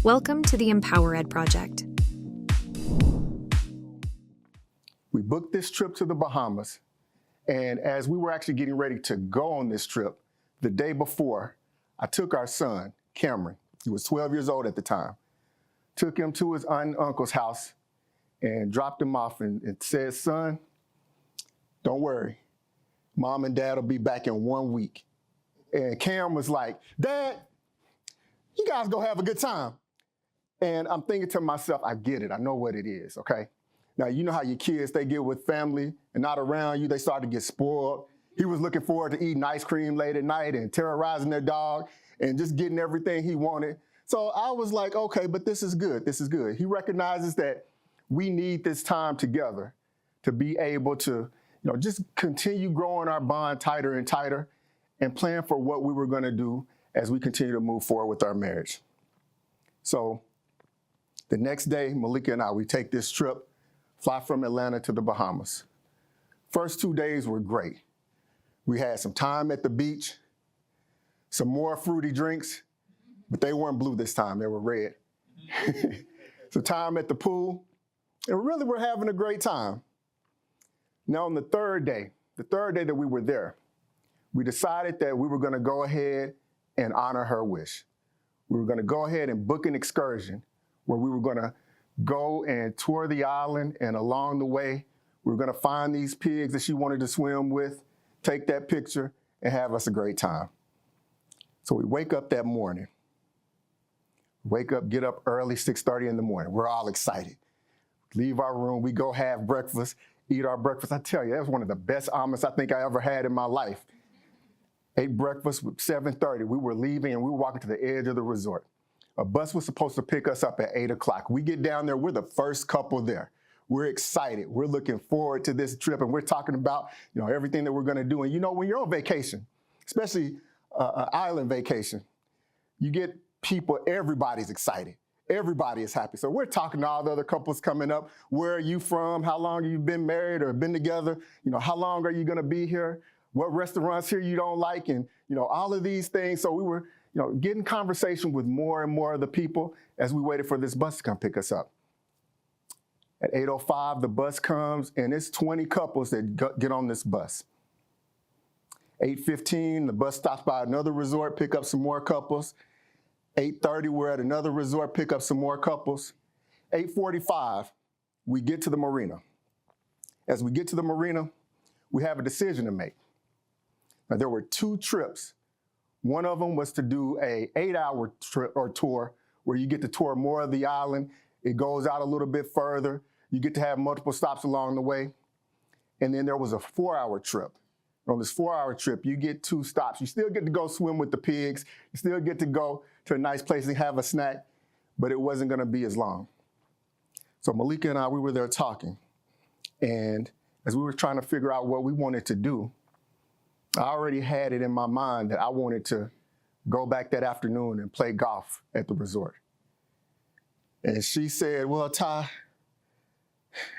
Welcome to the Empower Ed Project. We booked this trip to the Bahamas, and as we were actually getting ready to go on this trip, the day before, I took our son, Cameron, he was 12 years old at the time, took him to his aunt and uncle's house and dropped him off and said, son, don't worry, mom and dad will be back in 1 week. And Cam was like, Dad, you guys go have a good time. And I'm thinking to myself, I get it. I know what it is, okay? Now, you know how your kids, they get with family and not around you, they start to get spoiled. He was looking forward to eating ice cream late at night and terrorizing their dog and just getting everything he wanted. So I was like, okay, but this is good. This is good. He recognizes that we need this time together to be able to, just continue growing our bond tighter and tighter and plan for what we were going to do as we continue to move forward with our marriage. So the next day, Malika and I, we take this trip, fly from Atlanta to the Bahamas. First 2 days were great. We had some time at the beach, some more fruity drinks, but they weren't blue this time, they were red. Some time at the pool, and really we're having a great time. Now on the third day that we were there, we decided that we were gonna go ahead and honor her wish. We were gonna go ahead and book an excursion where we were gonna go and tour the island, and along the way, we were gonna find these pigs that she wanted to swim with, take that picture, and have us a great time. So we wake up that morning. Get up early, 6:30 in the morning. We're all excited. Leave our room, we go have breakfast, eat our breakfast. I tell you, that was one of the best omelets I think I ever had in my life. Ate breakfast at 7:30. We were leaving and we were walking to the edge of the resort. A bus was supposed to pick us up at 8 o'clock. We get down there, we're the first couple there. We're excited. We're looking forward to this trip, and we're talking about, everything that we're gonna do. And when you're on vacation, especially an island vacation, you get people, everybody's excited. Everybody is happy. So we're talking to all the other couples coming up. Where are you from? How long have you been married or been together? How long are you gonna be here? What restaurants here you don't like? And, all of these things. So we were, getting conversation with more and more of the people as we waited for this bus to come pick us up. At 8:05, the bus comes, and it's 20 couples that get on this bus. 8:15, the bus stops by another resort, pick up some more couples. 8:30, we're at another resort, pick up some more couples. 8:45, we get to the marina. As we get to the marina, we have a decision to make. Now, there were 2 trips. One of them was to do a 8-hour trip or tour where you get to tour more of the island. It goes out a little bit further. You get to have multiple stops along the way. And then there was a 4-hour trip. On this 4-hour trip, you get 2 stops. You still get to go swim with the pigs. You still get to go to a nice place and have a snack, but it wasn't gonna be as long. So Malika and I, we were there talking. And as we were trying to figure out what we wanted to do, I already had it in my mind that I wanted to go back that afternoon and play golf at the resort. And she said, well, Ty,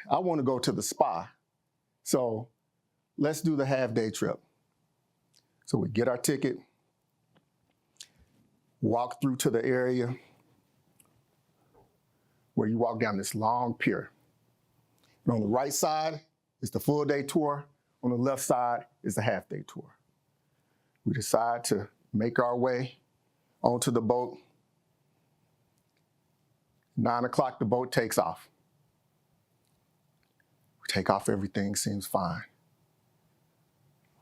I want to go to the spa. So let's do the half-day trip. So we get our ticket, walk through to the area where you walk down this long pier. And on the right side is the full-day tour. On the left side is the half-day tour. We decide to make our way onto the boat. 9 o'clock, the boat takes off. We take off, everything seems fine.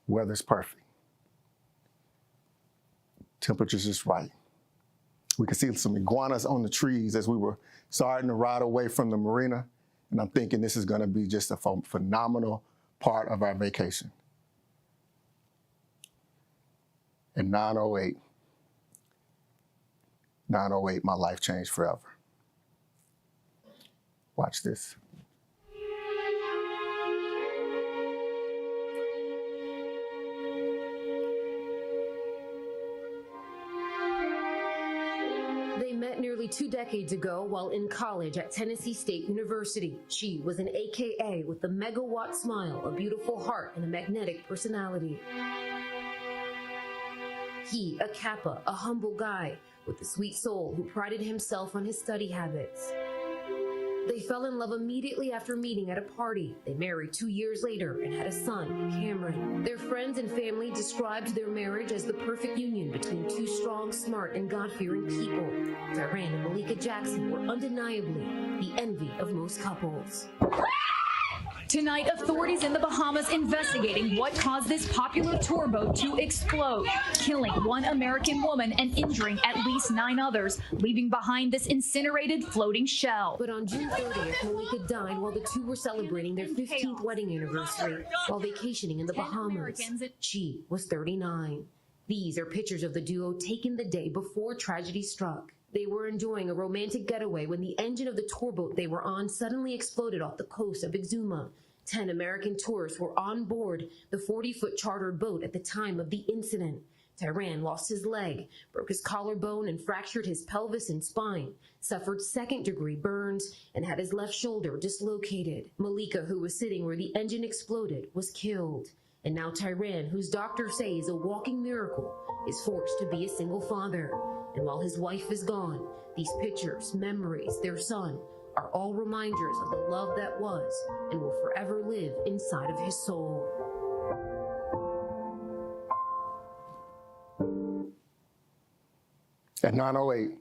Weather's perfect. Temperature's just right. We could see some iguanas on the trees as we were starting to ride away from the marina. And I'm thinking this is gonna be just a phenomenal part of our vacation. At 9:08, my life changed forever. Watch this. They met nearly 2 decades ago while in college at Tennessee State University. She was an AKA with a megawatt smile, a beautiful heart, and a magnetic personality. He, a Kappa, a humble guy, with the sweet soul who prided himself on his study habits. They fell in love immediately after meeting at a party. They married 2 years later and had a son, Cameron. Their friends and family described their marriage as the perfect union between two strong, smart, and God-fearing people. Tiran and Malika Jackson were undeniably the envy of most couples. Tonight, authorities in the Bahamas investigating what caused this popular tour boat to explode, killing one American woman and injuring at least 9 others, leaving behind this incinerated floating shell. But on June 30th, Malika died while the two were celebrating their 15th wedding anniversary while vacationing in the Bahamas. She was 39. These are pictures of the duo taken the day before tragedy struck. They were enjoying a romantic getaway when the engine of the tour boat they were on suddenly exploded off the coast of Exuma. 10 American tourists were on board the 40-foot chartered boat at the time of the incident. Tiran lost his leg, broke his collarbone and fractured his pelvis and spine, suffered second-degree burns, and had his left shoulder dislocated. Malika, who was sitting where the engine exploded, was killed. And now Tiran, whose doctors say is a walking miracle, is forced to be a single father. And while his wife is gone, these pictures, memories, their son, are all reminders of the love that was and will forever live inside of his soul. At 9:08,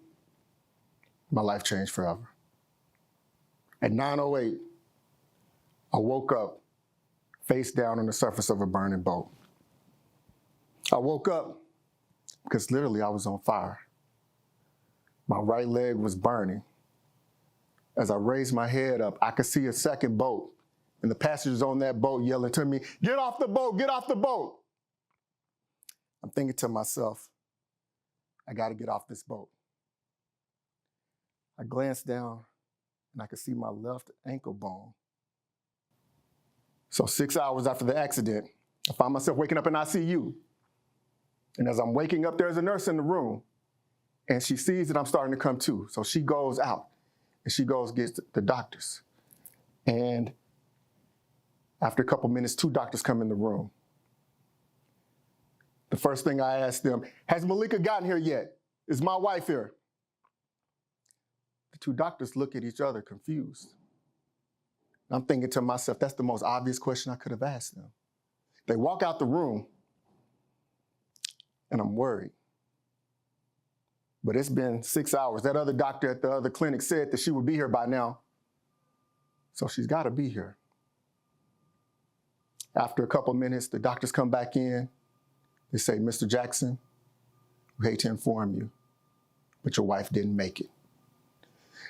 my life changed forever. At 9:08, I woke up face down on the surface of a burning boat. I woke up because literally I was on fire. My right leg was burning. As I raised my head up, I could see a second boat, and the passengers on that boat yelling to me, "Get off the boat, get off the boat." I'm thinking to myself, I got to get off this boat. I glanced down, and I could see my left ankle bone. So 6 hours after the accident, I found myself waking up in ICU. And as I'm waking up, there's a nurse in the room, and she sees that I'm starting to come to. So she goes out, and she goes gets the doctors. And after a couple minutes, 2 doctors come in the room. The first thing I asked them, "Has Malika gotten here yet? Is my wife here?" The 2 doctors look at each other confused. I'm thinking to myself, that's the most obvious question I could have asked them. They walk out the room, and I'm worried. But it's been 6 hours. That other doctor at the other clinic said that she would be here by now. So she's got to be here. After a couple minutes, the doctors come back in. They say, "Mr. Jackson, we hate to inform you, but your wife didn't make it."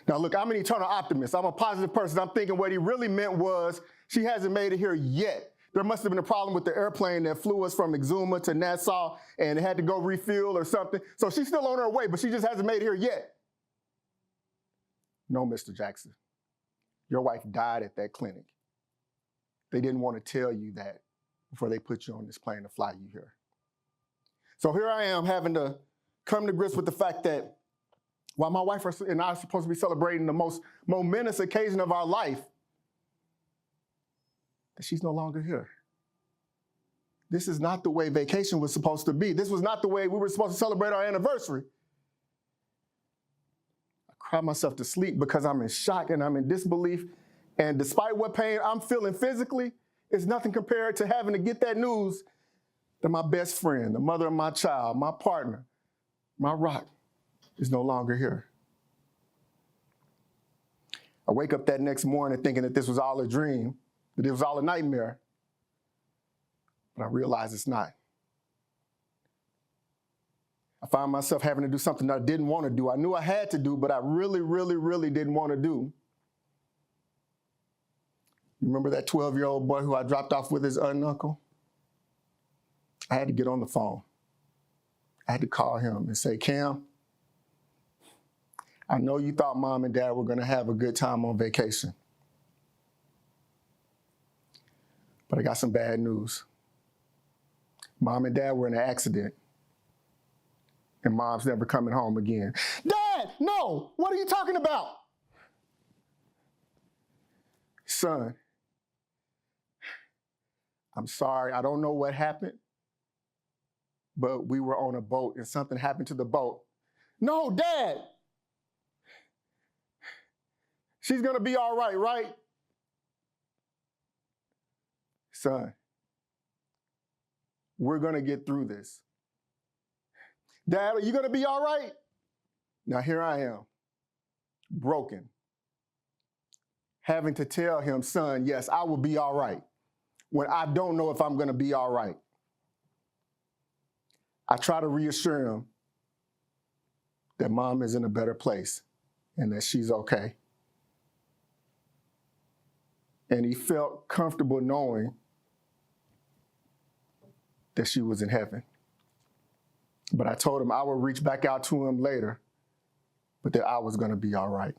Now, look, I'm an eternal optimist. I'm a positive person. I'm thinking what he really meant was she hasn't made it here yet. There must have been a problem with the airplane that flew us from Exuma to Nassau and it had to go refuel or something. So she's still on her way, but she just hasn't made it here yet. No, Mr. Jackson, your wife died at that clinic. They didn't want to tell you that before they put you on this plane to fly you here. So here I am having to come to grips with the fact that while my wife and I are supposed to be celebrating the most momentous occasion of our life, that she's no longer here. This is not the way vacation was supposed to be. This was not the way we were supposed to celebrate our anniversary. I cry myself to sleep because I'm in shock and I'm in disbelief. And despite what pain I'm feeling physically, it's nothing compared to having to get that news that my best friend, the mother of my child, my partner, my rock, is no longer here. I wake up that next morning thinking that this was all a dream, that it was all a nightmare. But I realize it's not. I find myself having to do something I didn't want to do. I knew I had to do, but I really, really, really didn't want to do. You remember that 12-year-old boy who I dropped off with his aunt and uncle? I had to get on the phone. I had to call him and say, "Cam, I know you thought Mom and Dad were going to have a good time on vacation. But I got some bad news. Mom and Dad were in an accident, and Mom's never coming home again." "Dad, no! What are you talking about?" "Son, I'm sorry. I don't know what happened, but we were on a boat, and something happened to the boat No, Dad. She's gonna be all right, right? Son, we're gonna get through this. Dad, are you gonna be all right? Now here I am, broken, having to tell him, son, yes, I will be all right, when I don't know if I'm gonna be all right. I try to reassure him that mom is in a better place and that she's okay. And he felt comfortable knowing that she was in heaven. But I told him I would reach back out to him later, but that I was gonna be all right.